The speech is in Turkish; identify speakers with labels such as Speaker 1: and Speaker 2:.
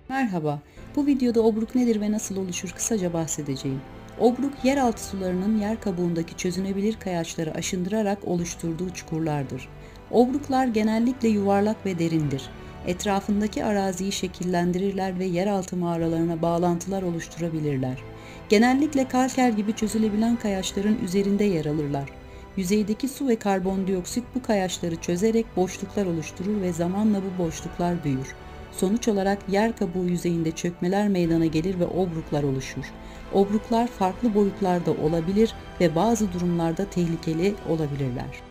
Speaker 1: Merhaba, bu videoda obruk nedir ve nasıl oluşur kısaca bahsedeceğim. Obruk, yeraltı sularının yer kabuğundaki çözünebilir kayaçları aşındırarak oluşturduğu çukurlardır. Obruklar genellikle yuvarlak ve derindir. Etrafındaki araziyi şekillendirirler ve yeraltı mağaralarına bağlantılar oluşturabilirler. Genellikle kalker gibi çözülebilen kayaçların üzerinde yer alırlar. Yüzeydeki su ve karbondioksit bu kayaçları çözerek boşluklar oluşturur ve zamanla bu boşluklar büyür. Sonuç olarak yer kabuğu yüzeyinde çökmeler meydana gelir ve obruklar oluşur. Obruklar farklı boyutlarda olabilir ve bazı durumlarda tehlikeli olabilirler.